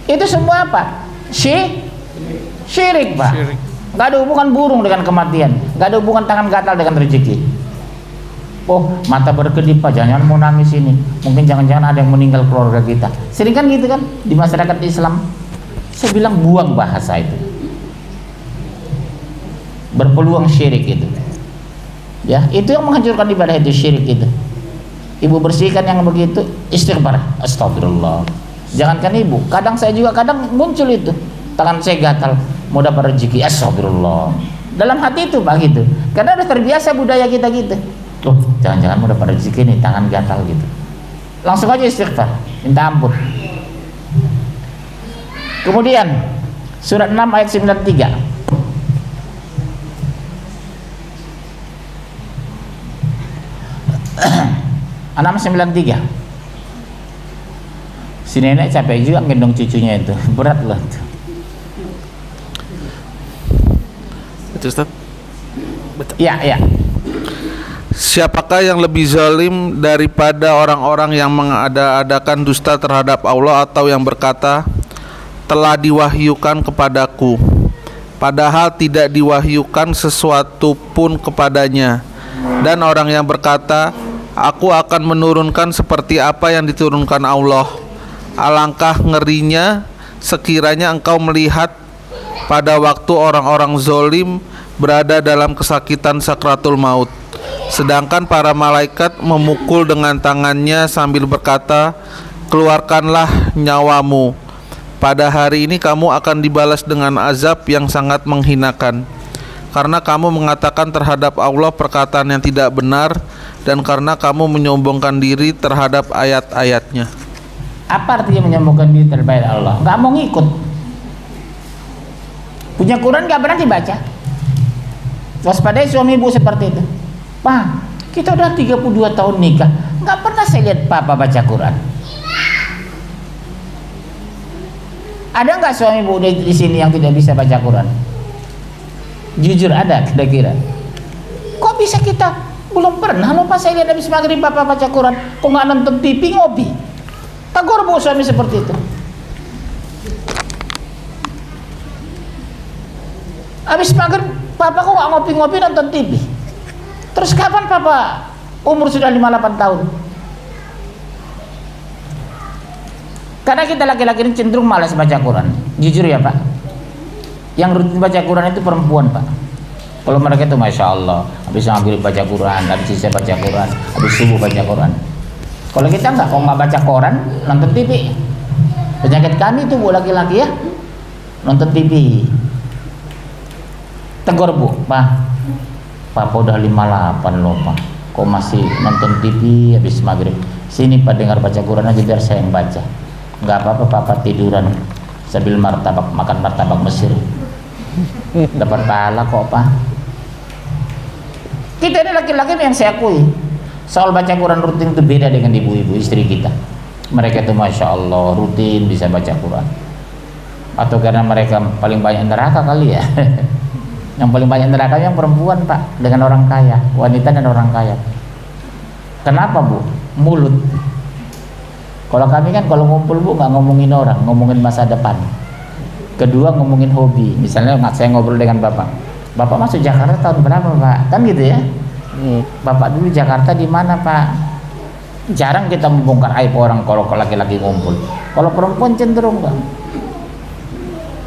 Itu semua apa? Syirik Pak. Syirik. Gak ada hubungan burung dengan kematian, gak ada hubungan tangan gatal dengan rezeki. Oh, mata berkedip Pak, jangan mau nangis ini, mungkin jangan-jangan ada yang meninggal keluarga kita. Sering kan gitu kan di masyarakat Islam. Saya bilang buang bahasa itu, berpeluang syirik itu. Ya, itu yang menghancurkan ibadah, itu syirik itu. Ibu bersihkan yang begitu, istighfar, astagfirullah. Jangankan ibu, kadang saya juga kadang muncul itu, tangan saya gatal mau dapat rezeki, astagfirullah. Dalam hati itu Pak gitu, karena udah terbiasa budaya kita gitu. Oh, jangan-jangan mau dapat rezeki nih, tangan gatal gitu. Langsung aja istighfar, minta ampun. Kemudian surat 6 ayat 93. Anak 93. Si nenek capek juga gendong cucunya itu, berat loh itu. Betul Ustaz? Ya. Siapakah yang lebih zalim daripada orang-orang yang mengada-adakan dusta terhadap Allah atau yang berkata telah diwahyukan kepadaku padahal tidak diwahyukan sesuatu pun kepadanya, dan orang yang berkata aku akan menurunkan seperti apa yang diturunkan Allah. Alangkah ngerinya sekiranya engkau melihat pada waktu orang-orang zolim berada dalam kesakitan sakratul maut, sedangkan para malaikat memukul dengan tangannya sambil berkata, keluarkanlah nyawamu. Pada hari ini kamu akan dibalas dengan azab yang sangat menghinakan, karena kamu mengatakan terhadap Allah perkataan yang tidak benar, dan karena kamu menyombongkan diri terhadap ayat-ayatnya. Apa artinya menyombongkan diri terhadap Allah? Gak mau ngikut. Punya Quran gak pernah dibaca. Waspadai suami ibu seperti itu. Pak, kita udah 32 tahun nikah, gak pernah saya lihat papa baca Quran. Ada nggak suami ibu di sini yang tidak bisa baca Quran? Jujur ada kira-kira? Kok bisa kita belum pernah lupa saya lihat habis maghrib papa baca Quran? Kok nggak nonton TV ngopi? Tagor bu suami seperti itu. Habis maghrib papa kok nggak ngopi-ngopi nonton TV? Terus kapan papa umur sudah 58 tahun? Karena kita laki-laki ini cenderung malas baca Quran. Jujur ya Pak, yang rutin baca Quran itu perempuan Pak. Kalau mereka itu Masya Allah, habis maghrib baca Quran, habis isya baca Quran, habis subuh baca Quran. Kalau kita enggak, kalau nggak baca Quran, nonton TV. Penyakit kami itu bu laki-laki ya, nonton TV. Tegur bu, Pak, Papa udah 58 loh Pak, kok masih nonton TV habis maghrib? Sini Pak dengar baca Quran aja biar saya yang baca. Nggak apa-apa Papa tiduran sambil martabak, makan martabak Mesir, dapat pahala kok Pak. Kita ini laki-laki yang saya akui soal baca Quran rutin itu beda dengan ibu-ibu istri kita. Mereka itu Masya Allah rutin bisa baca Quran, atau karena mereka paling banyak neraka kali ya. Yang paling banyak neraka yang perempuan Pak, dengan orang kaya, wanita dan orang kaya. Kenapa bu? Mulut. Kalau kami kan kalau ngumpul bu nggak ngomongin orang, ngomongin masa depan. Kedua ngomongin hobi. Misalnya saya ngobrol dengan bapak masuk Jakarta tahun berapa Pak? Kan gitu ya. Bapak dulu Jakarta di mana Pak? Jarang kita membongkar aib orang kalau laki-laki ngumpul. Kalau perempuan cenderung Pak,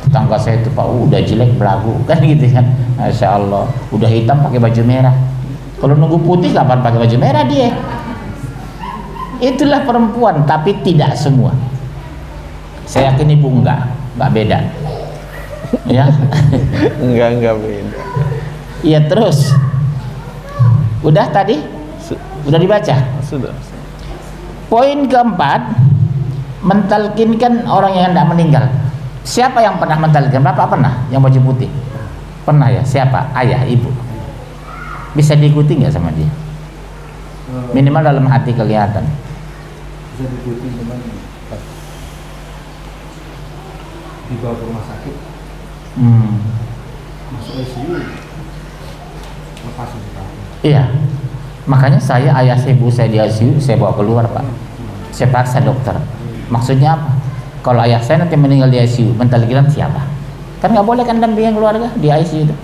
tetangga saya itu Pak udah jelek belagu kan gitu kan. Masya Allah, udah hitam pakai baju merah. Kalau nunggu putih kapan pakai baju merah dia? Itulah perempuan, tapi tidak semua. Saya yakin ibu enggak beda. Ya. Enggak beda. Iya terus. Udah tadi? Udah dibaca? Sudah. Poin keempat, mentalkinkan orang yang tidak meninggal. Siapa yang pernah mentalkin? Bapak pernah yang baju putih? Pernah ya? Siapa? Ayah, ibu? Bisa diikuti nggak sama dia? Minimal dalam hati kelihatan. Bisa diikuti cuman dibawa ke rumah sakit, masuk ICU, lepas itu. Iya. Makanya saya ayah ibu saya di ICU saya bawa keluar Pak. Saya paksa dokter. Maksudnya apa? Kalau ayah saya nanti meninggal di ICU, mentalkiran siapa? Kan nggak boleh kan dampingin keluarga di ICU itu.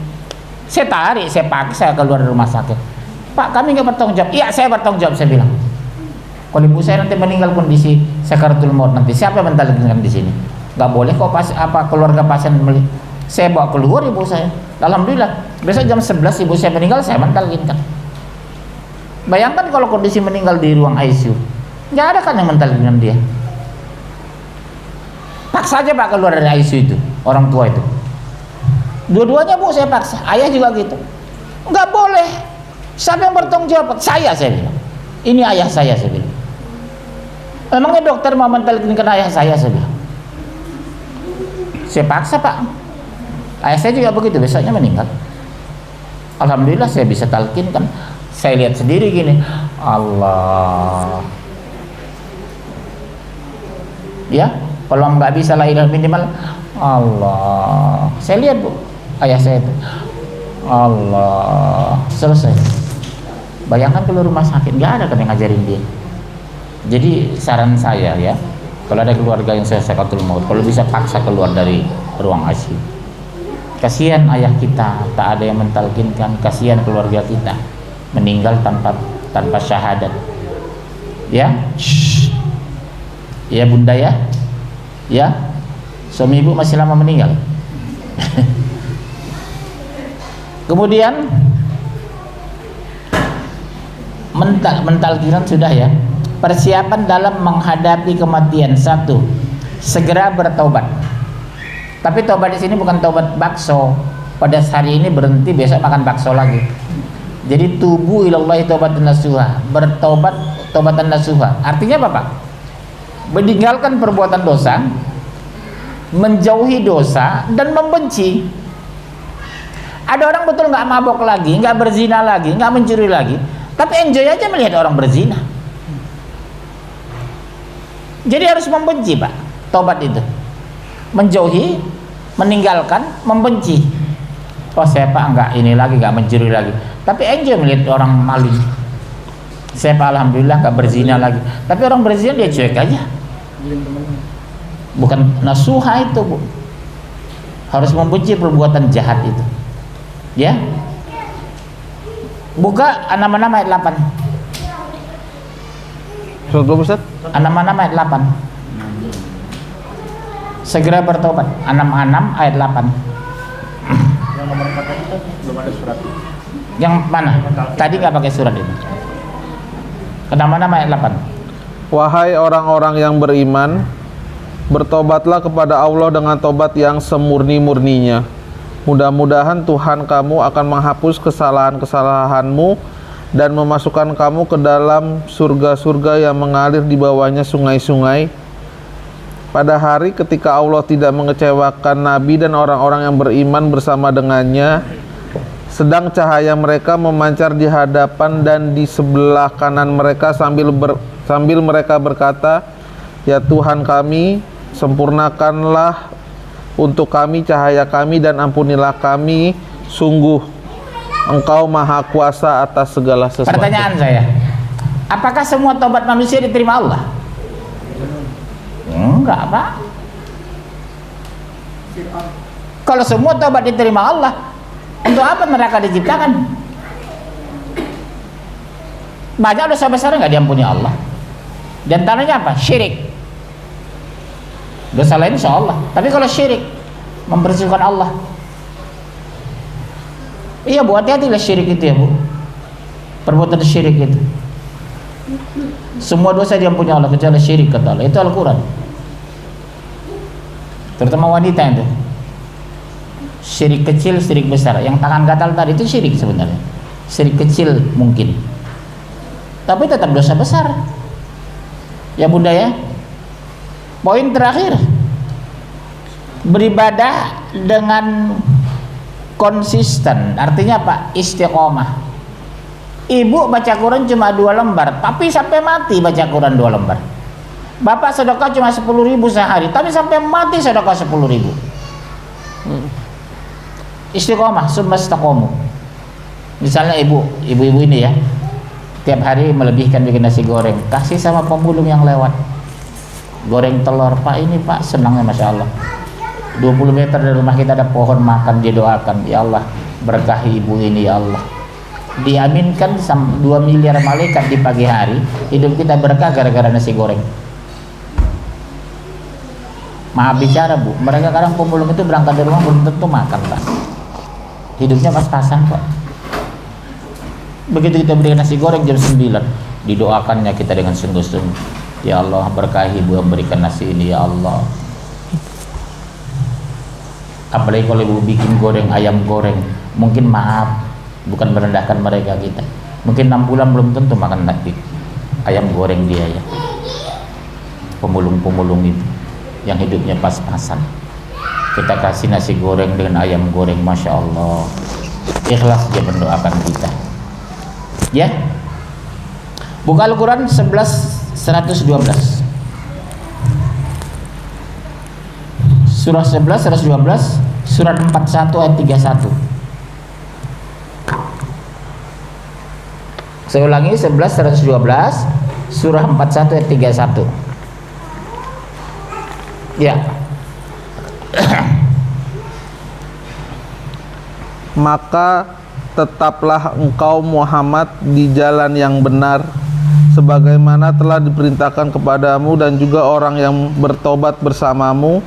Saya tarik, saya paksa keluar dari rumah sakit. Pak, kami nggak bertanggung jawab. Iya, saya bertanggung jawab, saya bilang. Kalau ibu saya nanti meninggal kondisi sakaratul maut, nanti siapa yang mentalkinkan di sini? Nggak boleh kok keluarga pasien saya bawa keluar ibu saya. Alhamdulillah, besok jam 11 ibu saya meninggal, saya mentalkinkan. Bayangkan kalau kondisi meninggal di ruang ICU, nggak ada kan yang mentalkinkan dia. Paksa aja Pak keluar dari ICU itu, orang tua itu. Dua-duanya bu saya paksa, ayah juga gitu. Nggak boleh. Siapa yang bertanggung jawab? Saya bilang. Ini ayah saya bilang. Emangnya dokter mau mentalkinkan ayah saya bilang. Saya paksa Pak. Ayah saya juga begitu, besoknya meninggal. Alhamdulillah saya bisa talkinkan. Saya lihat sendiri gini, Allah. Ya, kalau nggak bisa la ilaha minimal Allah. Saya lihat bu, ayah saya itu Allah, selesai. Bayangkan keluar rumah sakit, nggak ada kan yang ngajarin dia. Jadi saran saya ya, kalau ada keluarga yang saya sakaratul maut, kalau bisa paksa keluar dari ruang ICU. Kasihan ayah kita, tak ada yang mentalkinkan. Kasihan keluarga kita meninggal tanpa syahadat. Ya, ya bunda ya, ya. Suami ibu masih lama meninggal. Kemudian mentalkiran sudah ya. Persiapan dalam menghadapi kematian. 1. Segera bertobat. Tapi tobat di sini bukan tobat bakso. Pada hari ini berhenti, besok makan bakso lagi. Jadi tubu ilallahi taubatan nasuha. Bertobat taubatan nasuha. Artinya apa Pak? Meninggalkan perbuatan dosa, menjauhi dosa, dan membenci. Ada orang betul nggak mabok lagi, nggak berzina lagi, nggak mencuri lagi, tapi enjoy aja melihat orang berzina. Jadi harus membenci Pak. Tobat itu menjauhi, meninggalkan, membenci. Oh saya Pak nggak ini lagi, nggak mencuri lagi, tapi enjoy melihat orang maling. Saya Pak alhamdulillah nggak berzina lagi, tapi orang berzina dia cuek aja. Bukan nasuha itu bu, harus membenci perbuatan jahat itu. Ya, buka An-Naml ayat 8. Surat berapa Ustaz? An-Naml ayat 8. Segera bertobat. An-Naml ayat 8. Yang nomor 4 tadi kan belum ada surat. Yang mana? Tadi nggak pakai surat itu. An-Naml ayat 8. Wahai orang-orang yang beriman, bertobatlah kepada Allah dengan tobat yang semurni-murninya. Mudah-mudahan Tuhan kamu akan menghapus kesalahan-kesalahanmu dan memasukkan kamu ke dalam surga-surga yang mengalir di bawahnya sungai-sungai. Pada hari ketika Allah tidak mengecewakan Nabi dan orang-orang yang beriman bersama dengannya, sedang cahaya mereka memancar di hadapan dan di sebelah kanan mereka sambil mereka berkata, "Ya Tuhan kami, sempurnakanlah untuk kami cahaya kami dan ampunilah kami, sungguh Engkau maha kuasa atas segala sesuatu." Pertanyaan saya, apakah semua tobat manusia diterima Allah? Enggak Pak. Kalau semua tobat diterima Allah, untuk apa neraka diciptakan? Banyak dosa besar nggak diampuni Allah. Dan antaranya apa? Syirik. Dosa lain insya Allah, tapi kalau syirik membersihkan Allah. Iya bu, hati-hatilah syirik itu ya bu. Perbuatan syirik itu. Semua dosa diampuni Allah kecuali syirik kata Allah. Itu Al-Quran. Terutama wanita itu. Syirik kecil, syirik besar. Yang tangan gatal tadi itu syirik sebenarnya. Syirik kecil mungkin, tapi tetap dosa besar. Ya bunda ya. Poin terakhir, beribadah dengan konsisten. Artinya apa? Istiqomah. Ibu baca Quran cuma 2 lembar, tapi sampai mati baca Quran 2 lembar. Bapak sedekah cuma 10.000 sehari, tapi sampai mati sedekah 10.000. Istiqomah, summa istaqomu. Misalnya ibu-ibu ini ya, tiap hari melebihkan bikin nasi goreng, kasih sama pemulung yang lewat. Goreng telur, Pak, ini Pak, senangnya Masya Allah. 20 meter dari rumah kita ada pohon makan, dia doakan, ya Allah berkahi ibu ini ya Allah. Diaminkan 2 miliar malaikat di pagi hari, hidup kita berkah gara-gara nasi goreng. Maaf bicara Bu, mereka kadang pemulung itu berangkat dari rumah belum tentu makan Pak, hidupnya pas-pasan Pak. Begitu kita berikan nasi goreng jam 9, didoakannya kita dengan sungguh-sungguh, ya Allah berkahi ibu yang berikan nasi ini ya Allah. Apalagi kalau ibu bikin goreng, ayam goreng, mungkin maaf, bukan merendahkan mereka kita, mungkin 6 bulan belum tentu makan nasi ayam goreng dia ya. Pemulung-pemulung itu yang hidupnya pas-pasan, kita kasih nasi goreng dengan ayam goreng, Masya Allah, ikhlas dia mendoakan kita ya. Buka Al-Quran 11112, surah 11 112, surat 41 ayat 31. Saya ulangi, 11 112, surah 41 ayat 31 ya. Maka tetaplah engkau Muhammad di jalan yang benar, sebagaimana telah diperintahkan kepadamu dan juga orang yang bertobat bersamamu,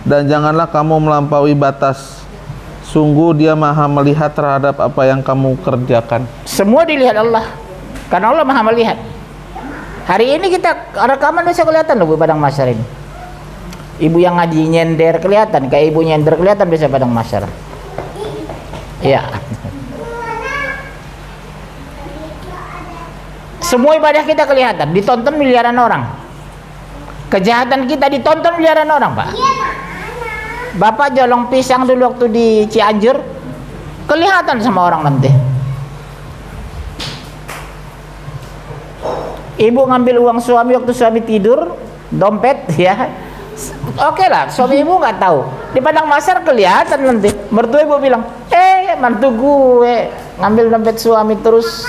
dan janganlah kamu melampaui batas. Sungguh Dia Maha melihat terhadap apa yang kamu kerjakan. Semua dilihat Allah, karena Allah Maha melihat. Hari ini kita rekaman bisa kelihatan loh Bu, padang mahsyar ini. Ibu yang ngaji nyender kelihatan, kayak ibu nyender kelihatan bisa padang mahsyar. Iya. Semua ibadah kita kelihatan, ditonton miliaran orang. Kejahatan kita ditonton miliaran orang, Pak. Bapak jolong pisang dulu waktu di Cianjur, kelihatan sama orang nanti. Ibu ngambil uang suami waktu suami tidur, dompet ya. Oke lah, suami ibu nggak tahu. Di padang mahsyar kelihatan nanti. Mertua ibu bilang, mantu gue ngambil dompet suami terus.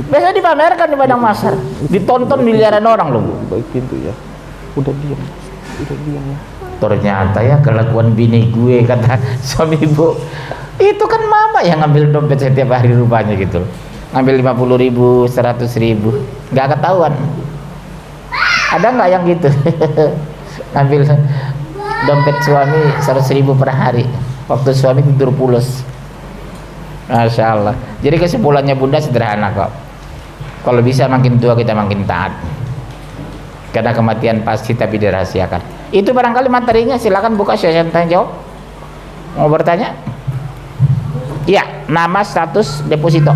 Biasa dipamerkan di padang mahsyar, ditonton miliaran orang loh. Baikin tuh ya. Udah diam ya. Ternyata ya kelakuan bini gue, kata suami ibu, itu kan mama yang ngambil dompet setiap hari rupanya gitu. Ngambil 50.000, 100.000, nggak ketahuan. Ada nggak yang gitu? Ngambil dompet suami 100.000 per hari waktu suami tidur pulas. Masya Allah. Jadi kesimpulannya Bunda sederhana kok. Kalau bisa makin tua kita makin taat, karena kematian pasti tapi dirahasiakan. Itu barangkali materinya, silakan buka sesi tanya jawab. Mau bertanya? Iya, nama, status, deposito.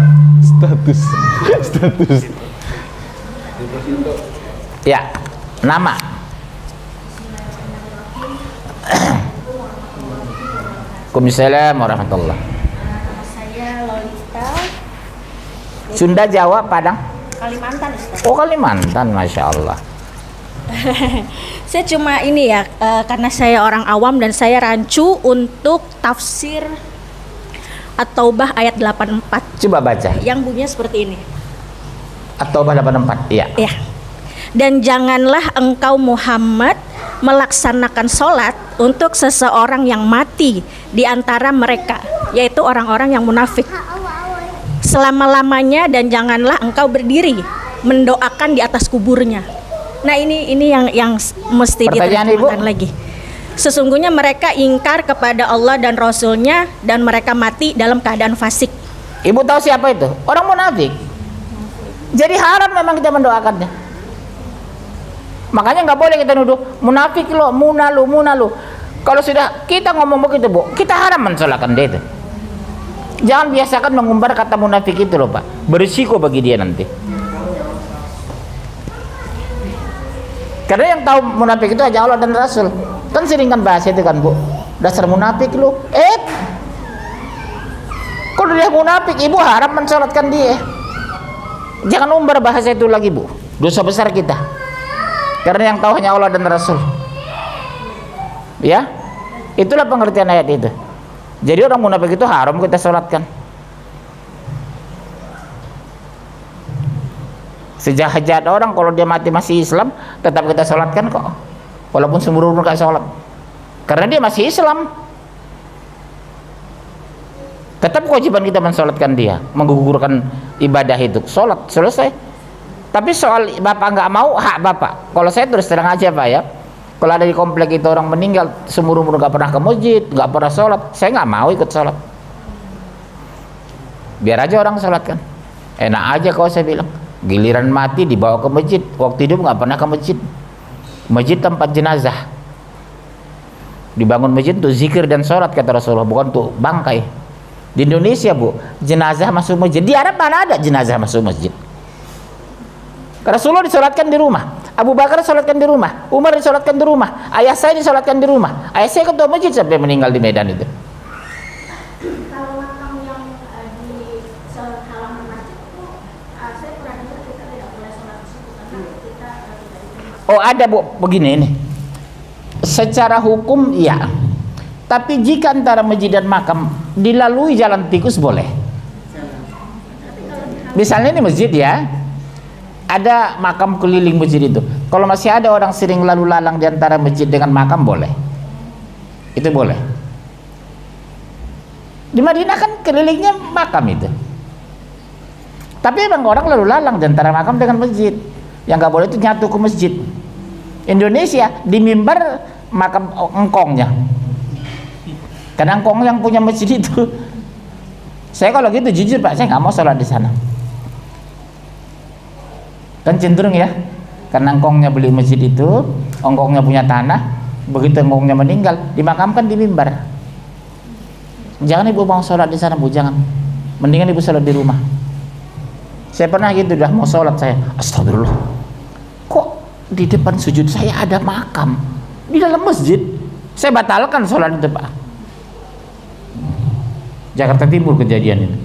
Status. Ya, nama. Waalaikumsalam warahmatullahi. Saya Lolita. Sunda, Jawa, Padang? Kalimantan, Ustaz. Oh, Kalimantan, Masya Allah. Saya cuma ini ya, karena saya orang awam dan saya rancu untuk tafsir At-Taubah ayat 84. Coba baca. Yang bunyinya seperti ini. At-Taubah 84. Iya. Ya. Dan janganlah engkau Muhammad melaksanakan sholat untuk seseorang yang mati di antara mereka, yaitu orang-orang yang munafik, selama-lamanya, dan janganlah engkau berdiri mendoakan di atas kuburnya. Nah ini yang mesti diterjemahkan lagi. Sesungguhnya mereka ingkar kepada Allah dan Rasulnya, dan mereka mati dalam keadaan fasik. Ibu tahu siapa itu? Orang munafik. Jadi haram memang kita mendoakannya. Makanya nggak boleh kita nuduh munafik lo, munalu. Kalau sudah kita ngomong begitu Bu, kita haram mensolahkan dia itu. Jangan biasakan mengumbar kata munafik itu loh Pak, berisiko bagi dia nanti. Karena yang tahu munafik itu hanya Allah dan Rasul. Kan sering kan bahas itu kan Bu, dasar munafik lu. Kalau dia munafik, ibu haram mensolatkan dia. Jangan umbar bahasa itu lagi Bu, dosa besar kita. Karena yang tahu hanya Allah dan Rasul. Ya, itulah pengertian ayat itu. Jadi orang munafik itu haram kita sholatkan. Sejahat-jahat orang kalau dia mati masih Islam, tetap kita sholatkan kok, walaupun seumur umur gak sholat, karena dia masih Islam. Tetap kewajiban kita mensolatkan dia, menggugurkan ibadah itu, sholat selesai. Tapi soal bapak nggak mau, hak bapak. Kalau saya terus terang aja pak ya, kalau ada di komplek itu orang meninggal seumur umur nggak pernah ke masjid, nggak pernah sholat, saya nggak mau ikut sholat. Biar aja orang sholatkan, enak aja kalau saya bilang. Giliran mati dibawa ke masjid, waktu hidup nggak pernah ke masjid. Masjid tempat jenazah, dibangun masjid untuk zikir dan sholat kata Rasulullah, bukan untuk bangkai. Di Indonesia bu, jenazah masuk masjid. Di Arab mana ada jenazah masuk masjid? Rasulullah disolatkan di rumah, Abu Bakar disolatkan di rumah, Umar disolatkan di rumah, ayah saya disolatkan di rumah, ayah saya ketua masjid sampai meninggal di Medan itu. Kalau makam yang di halaman masjid itu, saya pernah dengar kita tidak boleh sholat di situ karena kita tidak diterima. Oh ada bu, begini ini. Secara hukum iya, tapi jika antara masjid dan makam dilalui jalan tikus boleh. Misalnya ini masjid ya, ada makam keliling masjid itu. Kalau masih ada orang sering lalu lalang di antara masjid dengan makam boleh. Itu boleh. Di Madinah kan kelilingnya makam itu. Tapi emang orang lalu lalang di antara makam dengan masjid. Yang nggak boleh itu nyatu ke masjid. Indonesia di mimbar makam engkongnya. Karena engkong yang punya masjid itu. Saya kalau gitu jujur Pak, saya nggak mau sholat di sana. Kan cenderung ya, karena engkongnya beli masjid itu, engkongnya punya tanah, begitu engkongnya meninggal dimakamkan di mimbar. Jangan ibu mau sholat di sana bu, jangan, mendingan ibu sholat di rumah. Saya pernah gitu, udah mau sholat saya, astagfirullah, kok di depan sujud saya ada makam di dalam masjid, saya batalkan sholat itu Pak. Jakarta Timur kejadian ini,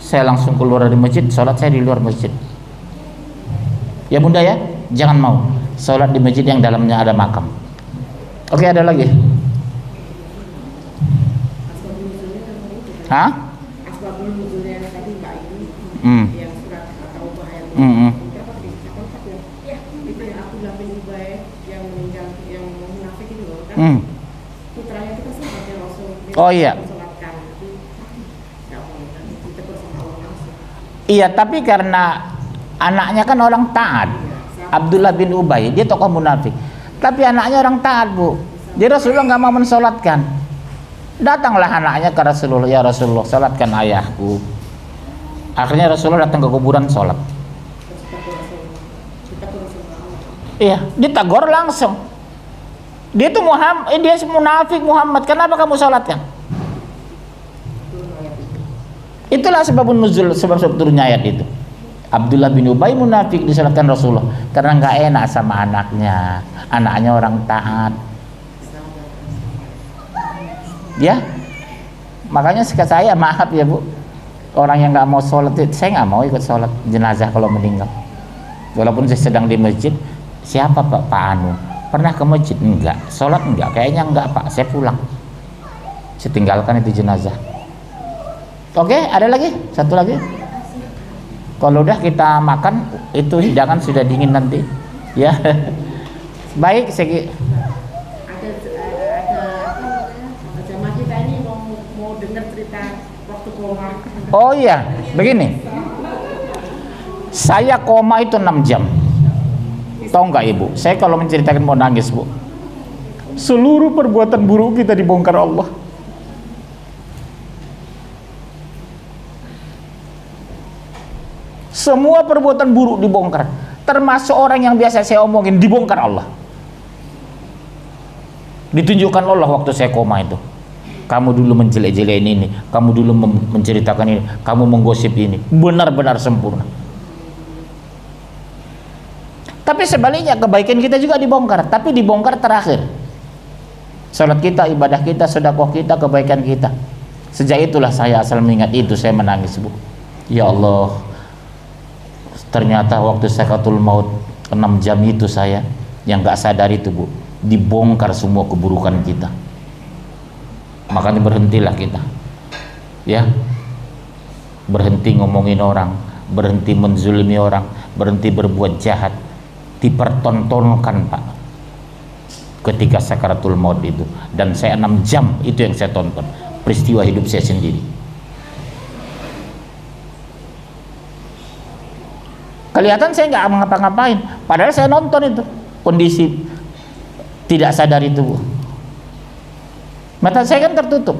saya langsung keluar dari masjid, sholat saya di luar masjid. Ya bunda ya, jangan mau sholat di masjid yang dalamnya ada makam. Oke, ada lagi? Hah? Asbabul nuzulnya tadi Mbak ini yang surat At-Taubah yang berapa tadi? Ya, itu yang Abdullah bin Ubay yang meninggal, yang munafik itu loh kan? Putranya itu kan sahabatnya Rasul. Oh iya. Mensolatkan, tapi nggak mau kan ditegur sama Allah langsung. Iya, tapi karena anaknya kan orang taat, Abdullah bin Ubay, dia tokoh munafik. Tapi anaknya orang taat bu, jadi Rasulullah nggak mau mensolatkan. Datanglah anaknya ke Rasulullah, ya Rasulullah, solatkan ayahku. Akhirnya Rasulullah datang ke kuburan sholat. Iya, ditegur langsung. Dia itu Muhammad, dia munafik Muhammad. Kenapa kamu sholatkan? Itulah sebab nuzul, sebab turunnya ayat itu. Abdullah bin Ubay munafik disolatkan Rasulullah karena nggak enak sama anaknya. Anaknya orang taat. Ya, makanya saya maaf ya bu, orang yang nggak mau sholat, saya nggak mau ikut sholat jenazah kalau meninggal. Walaupun saya sedang di masjid, siapa Pak Anu? Pernah ke masjid? Enggak. Sholat enggak? Kayaknya enggak Pak. Saya pulang. Saya tinggalkan itu jenazah. Oke, ada lagi? Satu lagi. Kalau udah kita makan, itu hidangan sudah dingin nanti. Ya, baik. Saya Jamaah kita ini mau dengar cerita waktu koma. oh iya, begini. Saya koma itu 6 jam. Tahu nggak ibu? Saya kalau menceritakan mau nangis bu. Seluruh perbuatan buruk kita dibongkar Allah. Semua perbuatan buruk dibongkar. Termasuk orang yang biasa saya omongin dibongkar Allah. Ditunjukkan Allah waktu saya koma itu. Kamu dulu menjelek-jelekin ini, kamu dulu menceritakan ini, kamu menggosip ini. Benar-benar sempurna. Tapi sebaliknya kebaikan kita juga dibongkar, tapi dibongkar terakhir. Salat kita, ibadah kita, sedekah kita, kebaikan kita. Sejak itulah saya asal mengingat itu saya menangis bu. Ya Allah, ternyata waktu sakaratul maut 6 jam itu saya yang gak sadar itu bu, dibongkar semua keburukan kita. Makanya berhentilah kita, ya, berhenti ngomongin orang, berhenti menzulimi orang, berhenti berbuat jahat, dipertontonkan Pak ketika sakaratul maut itu. Dan saya 6 jam itu yang saya tonton, peristiwa hidup saya sendiri. Kelihatan saya nggak ngapa-ngapain, padahal saya nonton itu kondisi tidak sadar itu. Mata saya kan tertutup,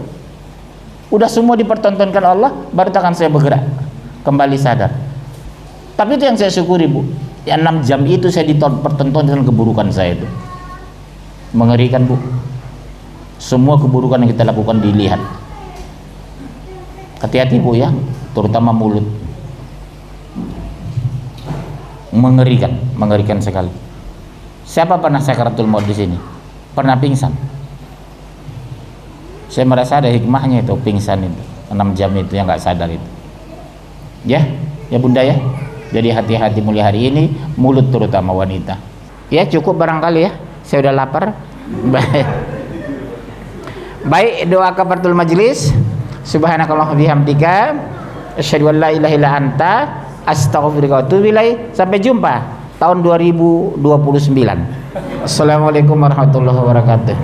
udah semua dipertontonkan Allah, baru tangan saya bergerak kembali sadar. Tapi itu yang saya syukuri Bu, yang 6 jam itu saya dipertontonkan keburukan saya itu. Mengerikan Bu, semua keburukan yang kita lakukan dilihat. Hati-hati Bu ya, terutama mulut. Mengerikan sekali. Siapa pernah sakaratul maut di sini? Pernah pingsan? Saya merasa ada hikmahnya itu pingsan itu, 6 jam itu yang nggak sadar itu. Ya Bunda ya. Jadi hati-hati mulai hari ini, mulut terutama wanita. Ya cukup barangkali ya. Saya udah lapar. Baik, doa kafaratul majlis. Subhanakallahumma bihamdika asyhadu an la ilaha illa anta astaghfiruka wa atubu ilaik. Sampai jumpa tahun 2029. Assalamualaikum warahmatullahi wabarakatuh.